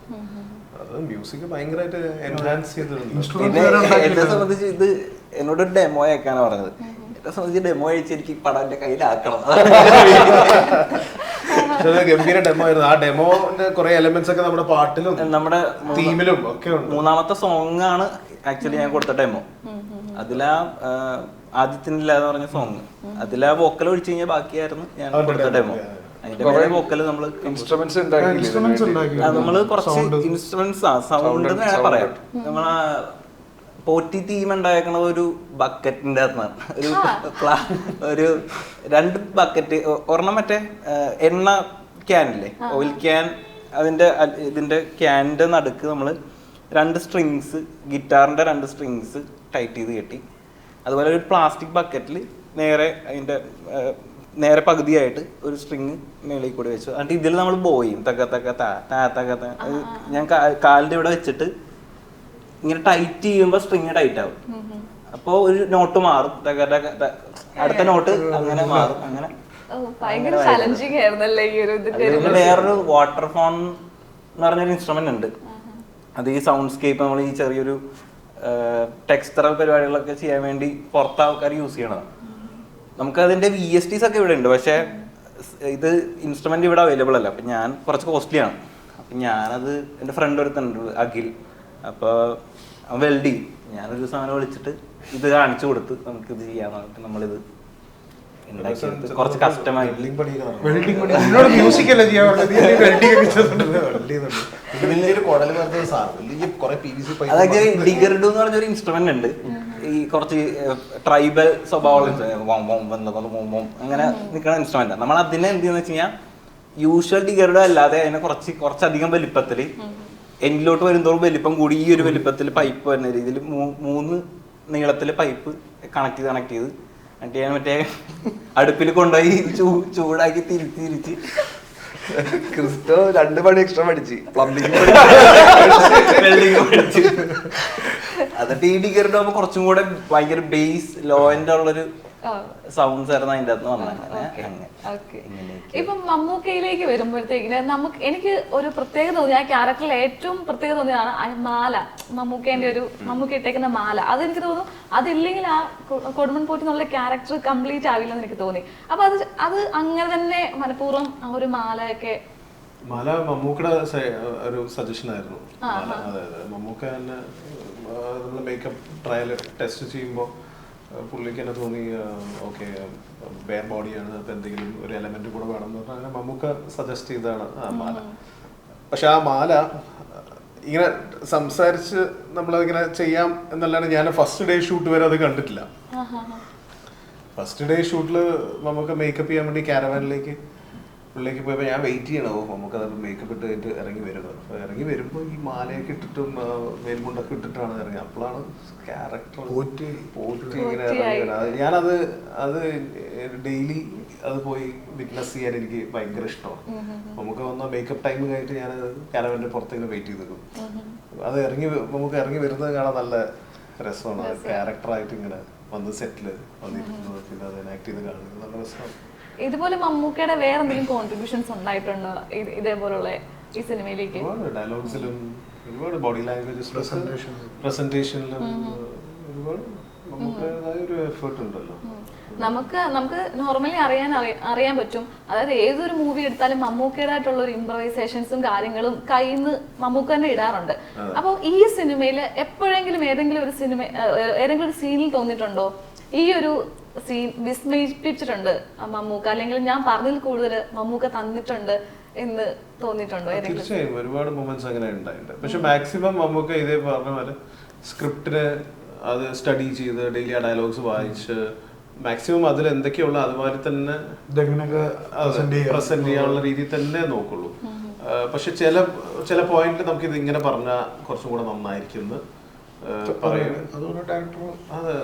അത് മ്യൂസിക് ഭയങ്കരമായിട്ട് എൻഹാൻസ് ചെയ്തിട്ടുണ്ട്. എന്നെ സംബന്ധിച്ച് ഇത് എന്നോടൊരു ഡെമോ അയക്കാനാണ് പറഞ്ഞത്. എന്നെ സംബന്ധിച്ച് ഡെമോ അയച്ച് എനിക്ക് പടം എൻ്റെ കയ്യിലാക്കണം. ഗംഭീര ഡെമോ ആയിരുന്നു. ആ ഡെമോന്റെ കുറെ എലമെന്റ്സ് ഒക്കെ നമ്മുടെ പാട്ടിലും നമ്മുടെ തീമിലും ഒക്കെ ഉണ്ട്. മൂന്നാമത്തെ സോങ് ആണ് ആക്ച്വലി ഞാൻ കൊടുത്ത ഡെമോ. അതിലാ ആദിത്യനില്ലാന്ന് പറഞ്ഞ സോങ്, അതിലാ വോക്കൽ ഒഴിച്ചു കഴിഞ്ഞാൽ ബാക്കിയായിരുന്നു ഞാൻ കൊടുത്ത ഡെമോ. അതിന്റെ വോക്കല് നമ്മള് നമ്മള് കുറച്ച് ഇൻസ്ട്രുമെന്റ്സ് സൗണ്ട് വേണേ പറയാം. നമ്മളാ പോറ്റി തീം ഉണ്ടായിരിക്കണത് ഒരു ബക്കറ്റിന്റെ അകത്താണ്. ഒരു 2 ബക്കറ്റ്, ഒരെണ്ണം മറ്റേ എണ്ണ ക്യാനില്ലേ, ഓയിൽ ക്യാൻ, ഇതിന്റെ ക്യാനിന്റെ നടുക്ക് നമ്മള് 2 സ്ട്രിങ്സ്, ഗിറ്റാറിന്റെ 2 സ്ട്രിങ്സ് ടൈറ്റ് ചെയ്ത് കെട്ടി. അതുപോലെ ഒരു പ്ലാസ്റ്റിക് ബക്കറ്റിൽ നേരെ പകുതിയായിട്ട് ഒരു സ്ട്രിങ് മേളിൽ കൂടി വെച്ചു. എന്നിട്ട് ഇതിൽ നമ്മൾ ബോയും ഞാൻ കാലിന്റെ ഇവിടെ വെച്ചിട്ട് ഇങ്ങനെ ടൈറ്റ് ചെയ്യുമ്പോൾ സ്ട്രിങ് ടൈറ്റ് ആവും. അപ്പൊ ഒരു നോട്ട് മാറും, അടുത്ത നോട്ട് അങ്ങനെ മാറും. അങ്ങനെ വേറൊരു വാട്ടർ ഫോൺ എന്ന് പറഞ്ഞൊരു ഇൻസ്ട്രുമെന്റ് ഉണ്ട്. അത് ഈ സൗണ്ട് സ്കേപ്പ് നമ്മൾ ഈ ചെറിയൊരു ടെക്സ്റ്ററൽ പരിപാടികളൊക്കെ ചെയ്യാൻ വേണ്ടി പുറത്ത് ആൾക്കാർ യൂസ് ചെയ്യണതാണ്. നമുക്ക് അതിന്റെ VSTs ഒക്കെ ഇവിടെ ഉണ്ട്, പക്ഷെ ഇത് ഇൻസ്ട്രുമെന്റ് ഇവിടെ അവൈലബിൾ അല്ല. അപ്പൊ ഞാൻ കുറച്ച് കോസ്റ്റ്ലിയാണ്. അപ്പൊ ഞാനത് എൻ്റെ ഫ്രണ്ട് ഒരുത്തുണ്ട് അഖിൽ, അപ്പൊ അവൻ വെൽഡ് ചെയ്യും. ഞാനൊരു ദിവസം വിളിച്ചിട്ട് ഇത് കാണിച്ചു കൊടുത്ത് നമുക്കിത് ചെയ്യാൻ പറഞ്ഞിട്ട് നമ്മളിത് കുറച്ച് കസ്റ്റമായി അതൊക്കെ ഡിഗർഡു എന്ന് പറഞ്ഞൊരു ഇൻസ്ട്രുമെന്റ് ഉണ്ട്. ഈ കുറച്ച് ട്രൈബൽ സ്വഭാവം അങ്ങനെ നിൽക്കുന്ന ഇൻസ്ട്രുമെന്റ്. നമ്മൾ അതിനെ എന്ത് ചെയ്യുന്ന വെച്ച് കഴിഞ്ഞാൽ യൂഷ്വൽ ഡിഗർഡു അല്ലാതെ അതിനെ കുറച്ചധികം വലിപ്പത്തില് എൻഡിലോട്ട് വരുന്നതോറും വലിപ്പം കൂടി ഈ ഒരു വലിപ്പത്തിൽ പൈപ്പ് വരുന്ന രീതിയിൽ 3 നീളത്തില് പൈപ്പ് കണക്ട് ചെയ്ത് എന്നിട്ട് ഞാൻ മറ്റേ അടുപ്പിൽ കൊണ്ടുപോയി ചൂടാക്കി തിരിച്ച് ക്രിസ്റ്റോ 2 പണി എക്സ്ട്രാ പഠിച്ച് പ്ലംബിംഗ് പഠിച്ച്. എന്നിട്ട് ഈ ഡിഗറിന്റെ ആകുമ്പോൾ കുറച്ചും കൂടെ ഭയങ്കര ബേസ് ലോന്റെ ഉള്ളൊരു സൗണ്ട്സ് ആയിരുന്നു അതിൻ്റെ അകത്ത് വന്നത്. ഇപ്പൊ മമ്മൂക്കയിലേക്ക് വരുമ്പോഴത്തേക്കിന് എനിക്ക് ഒരു പ്രത്യേകത തോന്നി, ആ ക്യാരക്ടറിൽ ഏറ്റവും പ്രത്യേകത തോന്നിയതാണ് മാല. മമ്മൂക്ക ഇട്ടേക്കുന്ന മാല. അതെനിക്ക് തോന്നുന്നു അതില്ലെങ്കിൽ ആ കൊടുമൺ പോറ്റി എന്നുള്ള ക്യാരക്ടർ കംപ്ലീറ്റ് ആവില്ലെന്ന് എനിക്ക് തോന്നി. അപ്പൊ അത് അങ്ങനെ തന്നെ മനഃപൂർവ്വം ആ ഒരു മാലയൊക്കെ മാല മമ്മൂക്കയുടെ ഒരു സജഷൻ ആയിരുന്നു. അതായത് മമ്മൂക്ക തന്നെ നമ്മൾ മേക്കപ്പ് ട്രയൽ ടെസ്റ്റ് ചെയ്യുമ്പോൾ പുള്ളിക്ക് തന്നെ തോന്നി ഓക്കെ ബെയർ ബോഡിയാണ്, അപ്പൊ എന്തെങ്കിലും ഒരു എലമെന്റ് കൂടെ വേണം എന്ന് പറഞ്ഞാൽ അങ്ങനെ മമ്മൂക്ക സജസ്റ്റ് ചെയ്തതാണ് ആ മാല. പക്ഷെ ആ മാല ഇങ്ങനെ സംസാരിച്ച് നമ്മളതിങ്ങനെ ചെയ്യാം എന്നല്ലാണ്ട് ഞാൻ ഫസ്റ്റ് ഡേ ഷൂട്ട് വരെ അത് കണ്ടിട്ടില്ല. ഫസ്റ്റ് ഡേ ഷൂട്ടിൽ മമ്മൂക്ക മേക്കപ്പ് ചെയ്യാൻ വേണ്ടി ക്യാരവാനിലേക്ക് പുള്ളിലേക്ക് പോയപ്പോൾ ഞാൻ വെയിറ്റ് ചെയ്യണോ നമുക്ക് അത് മേക്കപ്പ് ഇട്ട് കഴിഞ്ഞിട്ട് ഇറങ്ങി വരുന്നത്. അപ്പോൾ ഇറങ്ങി വരുമ്പോൾ ഈ മാലയൊക്കെ ഇട്ടിട്ടും മേൽമുണ്ടൊക്കെ ഇട്ടിട്ടാണ് ഇറങ്ങി. അപ്പോഴാണ് ക്യാരക്ടർ പോറ്റി ഇങ്ങനെ ഇറങ്ങി. ഞാനത് ഡെയിലി അത് പോയി വിറ്റ്നസ് ചെയ്യാൻ എനിക്ക് ഭയങ്കര ഇഷ്ടമാണ്. നമുക്ക് വന്ന മേക്കപ്പ് ടൈം കഴിഞ്ഞിട്ട് ഞാൻ ക്യാരവാൻ്റെ പുറത്തേക്ക് വെയിറ്റ് ചെയ്ത് നിൽക്കും. അത് നമുക്ക് ഇറങ്ങി വരുന്നത് കാണാൻ നല്ല രസമാണ്. അത് ക്യാരക്ടറായിട്ട് ഇങ്ങനെ വന്ന് സെറ്റിൽ വന്നിരിക്കുന്നത്, പിന്നെ അത് ആക്ട് ചെയ്ത് കാണുന്നത് നല്ല രസമാണ്. ഇതുപോലെ മമ്മൂക്കയുടെ വേറെ എന്തെങ്കിലും കോൺട്രിബ്യൂഷൻസ് ഉണ്ടായിട്ടുണ്ടോ ഇതേപോലുള്ള ഈ സിനിമയിലേക്ക്? ഡയലോഗ്സിലും ഒരുപാട് ബോഡി ലാംഗ്വേജസ് പ്രസന്റേഷനിലും ഒരുപാട് നമുക്കതായ ഒരു എഫേർട്ട് ഉണ്ടല്ലോ. നമുക്ക് നോർമലി അറിയാൻ പറ്റും. അതായത് ഏതൊരു മൂവി എടുത്താലും മമ്മൂക്കയുടേതായിട്ടുള്ള ഒരു ഇംപ്രവൈസേഷൻസും കാര്യങ്ങളും കയ്യിൽ നിന്ന് മമ്മൂക്ക തന്നെ ഇടാറുണ്ട്. അപ്പോൾ ഈ സിനിമയിൽ എപ്പോഴെങ്കിലും ഏതെങ്കിലും ഒരു സീനിൽ തോന്നിയിട്ടുണ്ടോ ഈ ഒരു സീൻ വിസ്മയിപ്പിച്ചിട്ടുണ്ട് മമ്മൂക്ക, അല്ലെങ്കിൽ ഞാൻ പറഞ്ഞതിൽ കൂടുതൽ മമ്മൂക്ക തന്നിട്ടുണ്ട് എന്ന് തോന്നിയിട്ടുണ്ടോ? തീർച്ചയായും ഒരുപാട് മൊമെന്റ്സ് അങ്ങനെ ഉണ്ടായിട്ടുണ്ട്. പക്ഷെ മാക്സിമം മമ്മൂക്ക ഇതേ പറഞ്ഞ പോലെ സ്ക്രിപ്റ്റിന് അത് സ്റ്റഡി ചെയ്ത് ഡെയിലി ആ ഡയലോഗ്സ് വായിച്ച് മാക്സിമം അതിൽ എന്തൊക്കെയുള്ള അതുമാതിരി തന്നെ പ്രസന്റ് ചെയ്യാനുള്ള രീതിയിൽ തന്നെ നോക്കുള്ളൂ. പക്ഷെ ചില പോയിന്റിൽ നമുക്ക് ഇത് ഇങ്ങനെ പറഞ്ഞാൽ കുറച്ചും കൂടെ നന്നായിരിക്കും പറയും. അതെ,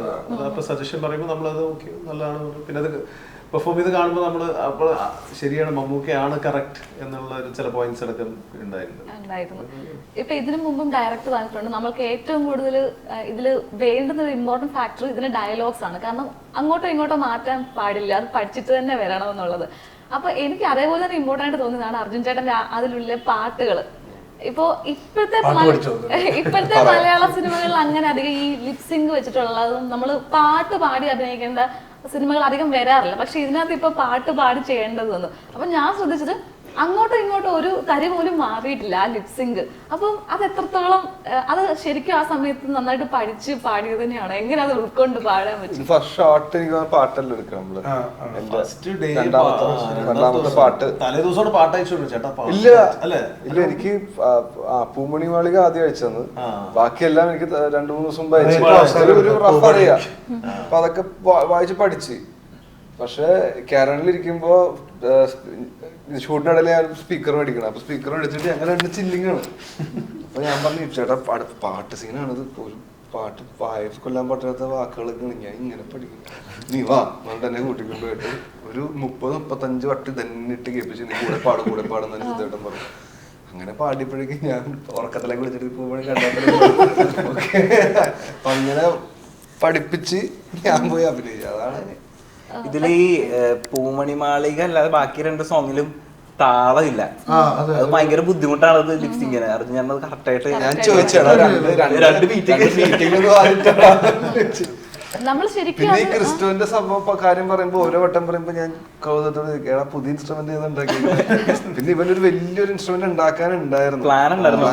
അപ്പൊ സജഷൻ പറയുമ്പോൾ നമ്മളത് ഓക്കെ നല്ലതാണ്. പിന്നെ അത് പെർഫോം ചെയ്ത് കാണുമ്പോൾ നമ്മൾ അപ്പോൾ ശരിയാണ് മമ്മൂക്കയാണ് കറക്റ്റ് എന്നുള്ള ചില പോയിന്റ്സ് അടക്കം ഉണ്ടായിരുന്നു. ഇപ്പൊ ഇതിനു മുമ്പും ഡയറക്ടർ പറഞ്ഞിട്ടുണ്ട് നമ്മൾക്ക് ഏറ്റവും കൂടുതൽ ഇതിൽ വേണ്ടുന്ന ഒരു ഇമ്പോർട്ടന്റ് ഫാക്ടർ ഇതിന്റെ ഡയലോഗ്സ് ആണ്. കാരണം അങ്ങോട്ടോ ഇങ്ങോട്ടോ മാറ്റാൻ പാടില്ല, അത് പഠിച്ചിട്ട് തന്നെ വരണം എന്നുള്ളത്. അപ്പൊ എനിക്ക് അതേപോലെ തന്നെ ഇമ്പോർട്ടന്റ് ആയിട്ട് തോന്നിയതാണ് അർജുൻ ചേട്ടന്റെ അതിലുള്ള പാട്ടുകൾ. ഇപ്പോ ഇപ്പോഴത്തെ മലയാള സിനിമകളിൽ അങ്ങനെ അധികം ഈ ലിപ്സിംഗ് വെച്ചിട്ടുള്ളതും നമ്മൾ പാട്ട് പാടി അഭിനയിക്കേണ്ട സിനിമകൾ അധികം വരാറില്ല. പക്ഷെ ഇതിനകത്ത് ഇപ്പൊ പാട്ട് പാടി ചെയ്യേണ്ടത് വന്നു. അപ്പൊ ഞാൻ ശ്രദ്ധിച്ചത് അങ്ങോട്ടും ഇങ്ങോട്ടും ഒരു തരി പോലും മാറിയിട്ടില്ല ആ ലിപ്സിംഗ്. അപ്പം അത് എത്രത്തോളം അത് ശരിക്കും ആ സമയത്ത് നന്നായിട്ട് പഠിച്ച് പാടിയത് തന്നെയാണ്. എങ്ങനെ അത് ഉൾക്കൊണ്ട് പാടാൻ പറ്റും? ഫസ്റ്റ് ഷോട്ട് എനിക്ക് പാട്ടെല്ലാം എടുക്കാം നമ്മള്. രണ്ടാമത്തെ പാട്ട് തലേദിവസം പാട്ട് അയച്ചു ചേട്ടാ? ഇല്ല ഇല്ല, എനിക്ക് പൂമണി മാളിക ആദ്യം അയച്ചത്. ബാക്കിയെല്ലാം എനിക്ക് 2-3 ദിവസം മുമ്പ് അയച്ചു. ഒരു റഫ് അറിയാം. അപ്പൊ അതൊക്കെ വായിച്ച് പഠിച്ച്. പക്ഷെ കേരളത്തിലിരിക്കുമ്പോ ഷൂട്ടിനിടയിൽ ഞാൻ സ്പീക്കർ മേടിക്കണം. അപ്പൊ സ്പീക്കർ മേടിച്ചിട്ട് ഞങ്ങൾ 2 ചില്ലിങ്ങാണ്. അപ്പൊ ഞാൻ പറഞ്ഞു ചേട്ടാ പാട്ട് സീനാണിത്, ഒരു പാട്ട് കൊല്ലാൻ പറ്റാത്ത വാക്കുകളൊക്കെ ഞാൻ ഇങ്ങനെ പഠിക്കും, നീ വാ എന്നിട്ട് എന്നെ കൂട്ടിക്കൊണ്ട് പോയിട്ട് ഒരു 30-35 വട്ടി തന്നെ ഇട്ട് കേൾപ്പിച്ച് നീ കൂടെ പാടുന്ന ചിത്തേട്ടൻ പറഞ്ഞു. അങ്ങനെ പാടിയപ്പോഴേക്കും ഞാൻ ഉറക്കത്തിലേക്ക് വിളിച്ചിട്ട് പോകുമ്പോഴേ കണ്ടാൽ അങ്ങനെ പഠിപ്പിച്ച് ഞാൻ പോയി അഭിനയിച്ചു. അതാണ് ഇതിൽ ഈ പൂമണി മാളിക അല്ലാതെ ബാക്കി 2 സോങ്ങിലും താളമില്ല. അത് ഭയങ്കര ബുദ്ധിമുട്ടാണ് അത് ലിപ്സിങ്ങിന്. അത് ഞാനത് കറക്റ്റായിട്ട് ഞാൻ പിന്നെ ക്രിസ്റ്റോന്റെ സംഭവം കാര്യം പറയുമ്പോ ഓരോ വട്ടം പറയുമ്പോ ഞാൻ കൗതുകത്തോടെ പുതിയ ഇൻസ്ട്രുമെന്റ് ഉണ്ടാക്കി. പിന്നെ ഇവനൊരു വലിയൊരു ഇൻസ്ട്രുമെന്റ് ഉണ്ടാക്കാനുണ്ടായിരുന്നു, പ്ലാൻ ഉണ്ടായിരുന്നു.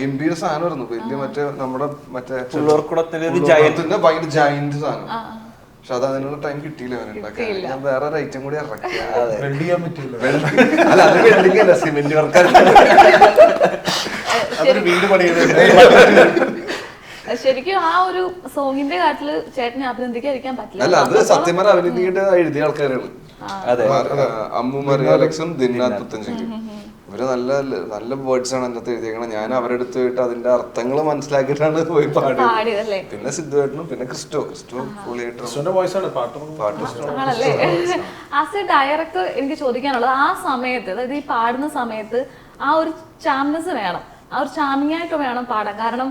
ഗംഭീര സാധനമായിരുന്നു. വലിയ നമ്മുടെ ജയന്റിന്റെ ഭയങ്കര ജയന്റ് സാധനം. പക്ഷെ അത് അതിനുള്ള ടൈം കിട്ടിയില്ല അവനുണ്ടാക്കാൻ. ഞാൻ വേറെ ഒരു ഐറ്റം കൂടി ഇറക്കി. അല്ല അത് വെൽഡിംഗ് അല്ല, സിമെന്റ് വർക്കാർ. വീട് പണിയത് ശരിക്കും ആ ഒരു സോങ്ങിന്റെ കാര്യത്തില് ചേട്ടനെ അഭിനന്ദിക്കാതിരിക്കാൻ പറ്റില്ല. അല്ല അത് സത്യം പറഞ്ഞ അഭിനന്ദിക്കേണ്ട എഴുതിയ ആൾക്കാരാണ്. അമ്മു മറിയ അലക്സും ദിനാഥ് പുത്തഞ്ചിക്കും. ഇവര് നല്ല നല്ല വേർഡ്സ് ആണ് അതിനകത്ത് എഴുതിയേക്കണം. ഞാൻ അവരുടെ അടുത്ത് പോയിട്ട് അതിന്റെ അർത്ഥങ്ങൾ മനസ്സിലാക്കിയിട്ടാണ് പോയി പാടിയത്. പിന്നെ സിദ്ധുവേട്ടനും പിന്നെ ക്രിസ്റ്റോ ആണല്ലേ. ആസ് എ ഡയറക്ടർ എനിക്ക് ചോദിക്കാനുള്ളത് ആ സമയത്ത്, അതായത് ഈ പാടുന്ന സമയത്ത് ആ ഒരു ചാംനെസ് വേണം, ആ ഒരു ചാമിങ് ആയിട്ട് വേണം പാടാൻ. കാരണം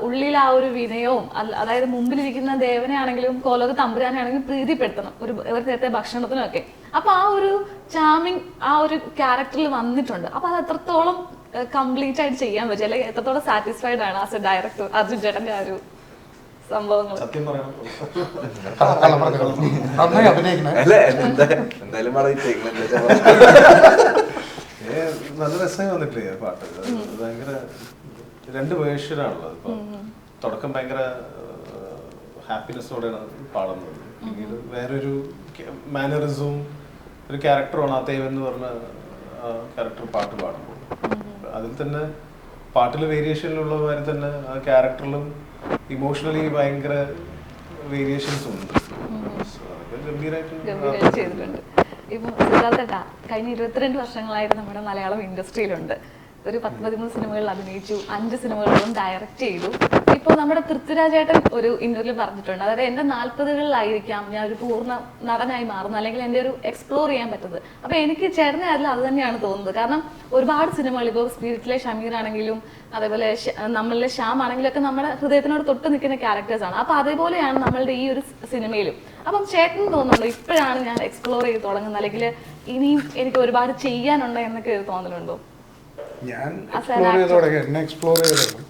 ഉള്ളിൽ ആ ഒരു വിനയവും അതായത് മുമ്പിലിരിക്കുന്ന ദേവനെ ആണെങ്കിലും കോലോക തമ്പുരാനെ ആണെങ്കിലും പ്രീതിപ്പെടുത്തണം ഒരു നേരത്തെ ഭക്ഷണത്തിനൊക്കെ. അപ്പൊ ആ ഒരു ചാമിങ് ആ ഒരു ക്യാരക്ടറിൽ വന്നിട്ടുണ്ട്. അപ്പൊ അത് എത്രത്തോളം കംപ്ലീറ്റ് ആയിട്ട് ചെയ്യാൻ പറ്റും, അല്ലെങ്കിൽ എത്രത്തോളം സാറ്റിസ്ഫൈഡ് ആണ് ആസ് എ ഡയറക്ടർ അർജുൻ ചേട്ടന്റെ ആ ഒരു സംഭവങ്ങൾ? നല്ല രസമായി വന്നിട്ടില്ലേ പാട്ട്? ഭയങ്കര 2 വേർഷനാണുള്ളത്. ഇപ്പൊ തുടക്കം ഭയങ്കര ഹാപ്പിനെസ്സോടെയാണ് പാടുന്നത്. പിന്നീട് വേറൊരു മാനറിസവും ഒരു ക്യാരക്ടറാണ് ആ തേവൻ എന്ന് പറഞ്ഞ ക്യാരക്ടർ പാട്ട് പാടുമ്പോൾ. അതിൽ തന്നെ പാട്ടിൽ വേരിയേഷനിലുള്ള മാതിരി തന്നെ ആ ക്യാരക്ടറിലും ഇമോഷണലി ഭയങ്കര വേരിയേഷൻസ് ഉണ്ട്. ചെയ്തിട്ടുണ്ട്. ഇപ്പൊ സിദ്ധാർത്ഥേട്ടാ കഴിഞ്ഞ 22 വർഷങ്ങളായിട്ട് നമ്മുടെ മലയാളം ഇൻഡസ്ട്രിയിലുണ്ട്. ഒരു 10-13 സിനിമകളിൽ അഭിനയിച്ചു, 5 സിനിമകളും ഡയറക്റ്റ് ചെയ്തു. ഇപ്പോൾ നമ്മുടെ പൃഥ്വിരാജേട്ടൻ ഒരു ഇന്റർവ്യൂ പറഞ്ഞിട്ടുണ്ട്, അതായത് എൻ്റെ 40കളിലായിരിക്കാം ഞാൻ ഒരു പൂർണ്ണ നടനായി മാറുന്നത്, അല്ലെങ്കിൽ എൻ്റെ ഒരു എക്സ്പ്ലോർ ചെയ്യാൻ പറ്റുന്നത്. അപ്പൊ എനിക്ക് ചേട്ടനെ അതിൽ അത് തന്നെയാണ് തോന്നുന്നത്. കാരണം ഒരുപാട് സിനിമകൾ, ഇപ്പോൾ സ്പിരിറ്റിലെ ഷമീർ ആണെങ്കിലും അതേപോലെ നമ്മളിലെ ശ്യാം ആണെങ്കിലും ഒക്കെ നമ്മുടെ ഹൃദയത്തിനോട് തൊട്ട് നിൽക്കുന്ന ക്യാരക്ടേഴ്സ് ആണ്. അപ്പൊ അതേപോലെയാണ് നമ്മളുടെ ഈ ഒരു സിനിമയിലും. അപ്പം ചേട്ടന് തോന്നുന്നുണ്ടോ ഇപ്പോഴാണ് ഞാൻ എക്സ്പ്ലോർ ചെയ്ത് തുടങ്ങുന്നത്, അല്ലെങ്കിൽ ഇനിയും എനിക്ക് ഒരുപാട് ചെയ്യാനുണ്ടോ എന്നൊക്കെ തോന്നലുണ്ടോ? ഞാൻ എക്സ്പ്ലോർ ചെയ്ത് തുടങ്ങി, എന്നെ എക്സ്പ്ലോർ ചെയ്തതാണ്.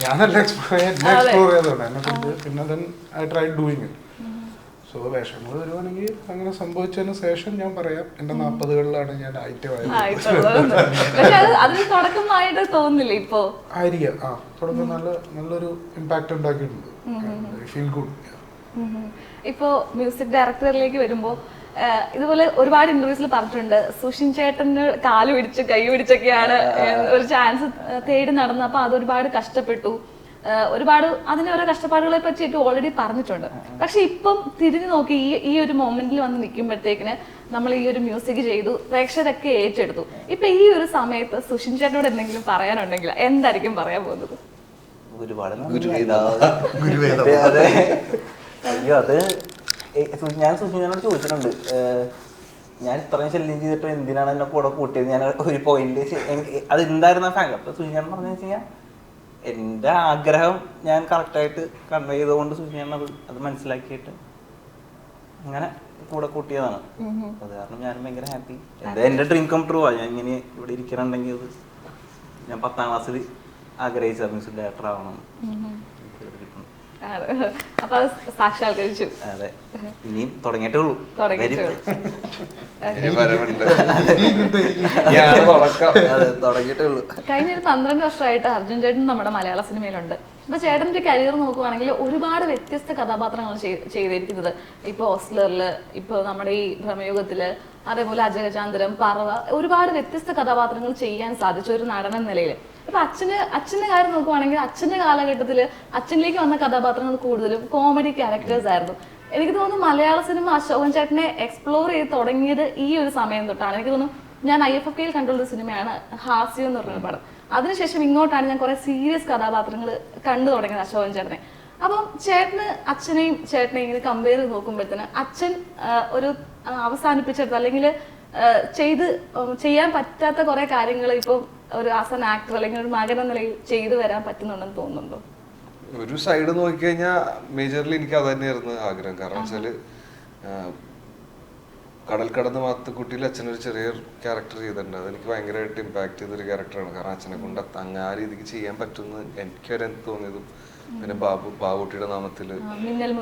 ഞാനല്ല എക്സ്പ്ലോർ ചെയ്തോണ്ട് എന്നെ കൊണ്ട്. പിന്നെ then I tried doing it. So വേഷങ്ങൾ വരുവാണെങ്കിൽ അങ്ങനെ സംഭവിച്ചതിന് ശേഷം ഞാൻ പറയാം, എന്റെ 40കളിലാണ് ഞാൻ ഐറ്റമായത്. അതിന് തുടക്കമായിട്ട് തോന്നുന്നില്ല ഇപ്പോ? ആയിരിക്കാം. തുടക്കം നല്ലൊരു ഇമ്പാക്ട് ഉണ്ടാക്കിയിട്ടുണ്ട്. Feel good. ഇപ്പോ മ്യൂസിക് ഡയറക്ടറിലേക്ക് വരുമ്പോ ഇതുപോലെ ഒരുപാട് ഇന്റർവ്യൂസിൽ പറഞ്ഞിട്ടുണ്ട്, സുഷിൻ ചേട്ടന് കാല് പിടിച്ച് കൈ പിടിച്ചൊക്കെയാണ് ഒരു ചാൻസ് തേടി നടന്നത്. അപ്പൊ അതൊരുപാട് കഷ്ടപ്പെട്ടു, ഒരുപാട് അതിന്റെ ഓരോ കഷ്ടപ്പാടുകളെ പറ്റിയിട്ട് ഓൾറെഡി പറഞ്ഞിട്ടുണ്ട്. പക്ഷെ ഇപ്പം തിരിഞ്ഞു നോക്കി ഈ ഒരു മൊമെന്റിൽ വന്ന് നിൽക്കുമ്പോഴത്തേക്കിന് നമ്മൾ ഈ ഒരു മ്യൂസിക് ചെയ്തു, പ്രേക്ഷകരൊക്കെ ഏറ്റെടുത്തു. ഇപ്പൊ ഈ ഒരു സമയത്ത് സുഷിൻ ചേട്ടനോട് എന്തെങ്കിലും പറയാനുണ്ടെങ്കിൽ എന്തായിരിക്കും പറയാൻ പോകുന്നത്? ഞാൻ സുഷിനോട് ചോദിച്ചിട്ടുണ്ട്, ഞാൻ ഇത്രയും ശല്യം ചെയ്തിട്ട് എന്തിനാണ് എന്നെ കൂടെ കൂട്ടിയത്, ഞാൻ ഒരു പോയിന്റ് അത് എന്തായിരുന്ന ഫാൻ. അപ്പൊ സുഷിൻ പറഞ്ഞു വെച്ച് കഴിഞ്ഞാൽ എൻ്റെ ആഗ്രഹം ഞാൻ കറക്റ്റായിട്ട് കൺവേ ചെയ്തുകൊണ്ട് സുഷിൻ അത് മനസ്സിലാക്കിയിട്ട് അങ്ങനെ കൂടെ കൂട്ടിയതാണ്. അത് കാരണം ഞാനും ഭയങ്കര ഹാപ്പി. എൻ്റെ ഡ്രീം കം ട്രൂ ആ. ഞാൻ ഇങ്ങനെ ഇവിടെ ഇരിക്കണുണ്ടെങ്കിൽ അത് ഞാൻ 10ാം ക്ലാസ്സിൽ ആഗ്രഹിച്ച മ്യൂസിക് ഡയറക്ടർ ആവണം. അപ്പൊ അത് സാക്ഷാത്കരിച്ചു. അതെ, ഇനിയും തുടങ്ങിയിട്ടേ ഉള്ളൂ. കഴിഞ്ഞ ഒരു 12 വർഷമായിട്ട് അർജുൻ ചേട്ടൻ നമ്മുടെ മലയാള സിനിമയിലുണ്ട്. ഇപ്പൊ ചേട്ടന്റെ കരിയർ നോക്കുവാണെങ്കിൽ ഒരുപാട് വ്യത്യസ്ത കഥാപാത്രങ്ങൾ ചെയ്തിരിക്കുന്നത്. ഇപ്പൊ ഓസ്ലറില്, ഇപ്പൊ നമ്മുടെ ഈ ഭ്രമയുഗത്തില്, അതേപോലെ അജഗജാന്തരം, പറവ, ഒരുപാട് വ്യത്യസ്ത കഥാപാത്രങ്ങൾ ചെയ്യാൻ സാധിച്ച ഒരു നടൻ എന്ന നിലയിൽ. ഇപ്പൊ അച്ഛന്റെ കാര്യം നോക്കുവാണെങ്കിൽ അച്ഛന്റെ കാലഘട്ടത്തില് അച്ഛനിലേക്ക് വന്ന കഥാപാത്രങ്ങൾ കൂടുതലും കോമഡി ക്യാരക്ടേഴ്സ് ആയിരുന്നു. എനിക്ക് തോന്നുന്നു മലയാള സിനിമ അശോകൻ ചേട്ടനെ എക്സ്പ്ലോർ ചെയ്ത് തുടങ്ങിയത് ഈ ഒരു സമയം തൊട്ടാണ്. എനിക്ക് തോന്നുന്നു ഞാൻ IFFKയിൽ കണ്ടുള്ള സിനിമയാണ് ഹാസ്യം എന്ന് പറഞ്ഞ പടം. അതിനുശേഷം ഇങ്ങോട്ടാണ് ഞാൻ കുറെ സീരിയസ് കഥാപാത്രങ്ങൾ കണ്ടു തുടങ്ങിയത് അശോകൻ ചേട്ടനെ. അപ്പം അച്ഛനെയും ചേട്ടനെയും ഇങ്ങനെ കമ്പയർ ചെയ്ത് നോക്കുമ്പോഴത്തേന് അച്ഛൻ ഒരു അവസാനിപ്പിച്ചെടുത്ത് അല്ലെങ്കിൽ ചെയ്യാൻ പറ്റാത്ത കുറെ കാര്യങ്ങൾ ഇപ്പം ഒരു ആസ് ആൻ ആക്ടർ അല്ലെങ്കിൽ ഒരു മകൻ എന്ന നിലയിൽ ചെയ്തു വരാൻ പറ്റുന്നുണ്ടെന്ന് തോന്നുന്നുണ്ടോ? ഒരു സൈഡ് നോക്കിക്കഴിഞ്ഞാൽ മേജർലി എനിക്ക് അത് തന്നെയായിരുന്നു ആഗ്രഹം. കാരണം വെച്ചാല് കടൽ കടന്ന് മാത്തുക്കുട്ടിയിൽ അച്ഛനൊരു ചെറിയൊരു ക്യാരക്ടർ ചെയ്തിട്ടുണ്ട്. അതെനിക്ക് ഭയങ്കരമായിട്ട് ഇമ്പാക്ട് ചെയ്തൊരു ക്യാരക്ടറാണ്. കാരണം അച്ഛനെ കൊണ്ട് ആ രീതിക്ക് ചെയ്യാൻ പറ്റുമെന്ന് എനിക്ക് വരെ തോന്നിയതും. പിന്നെ ബാബുട്ടിയുടെ നാമത്തില് മിന്നൽ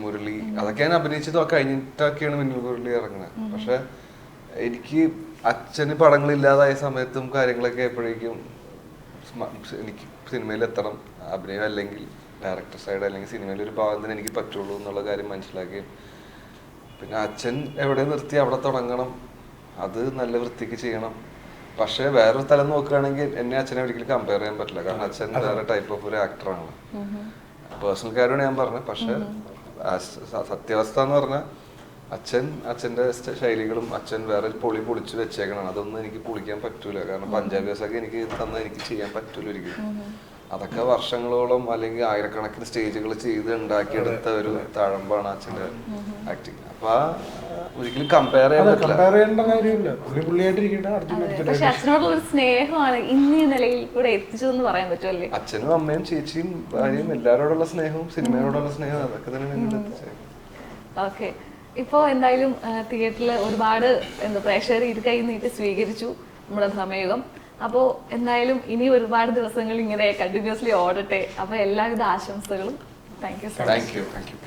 മുരളി, അതൊക്കെ ഞാൻ അഭിനയിച്ചത് കഴിഞ്ഞിട്ടൊക്കെയാണ് മിന്നൽ മുരളി ഇറങ്ങുന്നത്. പക്ഷെ എനിക്ക് അച്ഛന് പടങ്ങളില്ലാതായ സമയത്തും കാര്യങ്ങളൊക്കെ എപ്പോഴേക്കും എനിക്ക് സിനിമയിൽ എത്തണം, അഭിനയം അല്ലെങ്കിൽ ഡയറക്ടർ സൈഡ് അല്ലെങ്കിൽ സിനിമയിൽ ഒരു ഭാഗം തന്നെ എനിക്ക് പറ്റുള്ളൂ എന്നുള്ള കാര്യം മനസ്സിലാക്കി. പിന്നെ അച്ഛൻ എവിടെ നിർത്തി അവിടെ തുടങ്ങണം, അത് നല്ല വൃത്തിക്ക് ചെയ്യണം. പക്ഷെ വേറൊരു തലം നോക്കുകയാണെങ്കിൽ എന്നെ അച്ഛനെ ഒരിക്കലും കമ്പയർ ചെയ്യാൻ പറ്റില്ല. കാരണം അച്ഛൻ വേറെ ടൈപ്പ് ഓഫ് ഒരു ആക്ടറാണ്. പേഴ്സണൽ കാര്യമാണ് ഞാൻ പറഞ്ഞത്. പക്ഷെ സത്യാവസ്ഥ എന്ന് പറഞ്ഞാൽ അച്ഛൻ്റെ ശൈലികളും അച്ഛൻ വേറെ പൊളിച്ച് വെച്ചേക്കണം. അതൊന്നും എനിക്ക് പൊളിക്കാൻ പറ്റൂല. കാരണം പഞ്ചാബിയൊക്കെ എനിക്ക് എനിക്ക് ചെയ്യാൻ പറ്റൂല ഒരിക്കലും. അതൊക്കെ വർഷങ്ങളോളം അല്ലെങ്കിൽ ആയിരക്കണക്കിന് സ്റ്റേജുകൾ ചെയ്ത് ഉണ്ടാക്കിയെടുത്ത ഒരു തഴമ്പാണ് അച്ഛൻ്റെ ആക്ടിങ്. അപ്പൊ ഒരിക്കലും കമ്പയർ ചെയ്യേണ്ട കാര്യമില്ല. പക്ഷെ അച്ഛനോടുള്ള ഒരു സ്നേഹമാണ് ഇന്ന് ഈ നിലയിൽ കൂടെ എത്തിച്ചതെന്ന് പറയാൻ പറ്റുമല്ലേ? അച്ഛനും അമ്മയും ചേച്ചിയും ഭാര്യയും എല്ലാവരോടുള്ള സ്നേഹവും സിനിമയോടുള്ള സ്നേഹവും അതൊക്കെ തന്നെ എത്തിച്ചത്. ഓക്കെ, ഇപ്പോ എന്തായാലും തിയേറ്ററിൽ ഒരുപാട് പ്രേക്ഷകർ ഇരുകൈ നീട്ടി സ്വീകരിച്ചു നമ്മുടെ ഭ്രമയുഗം. അപ്പോൾ എന്തായാലും ഇനി ഒരുപാട് ദിവസങ്ങൾ ഇങ്ങനെ കണ്ടിന്യൂസ്ലി ഓടട്ടെ. അപ്പോൾ എല്ലാവിധ ആശംസകളും. Thank you so much. Thank you.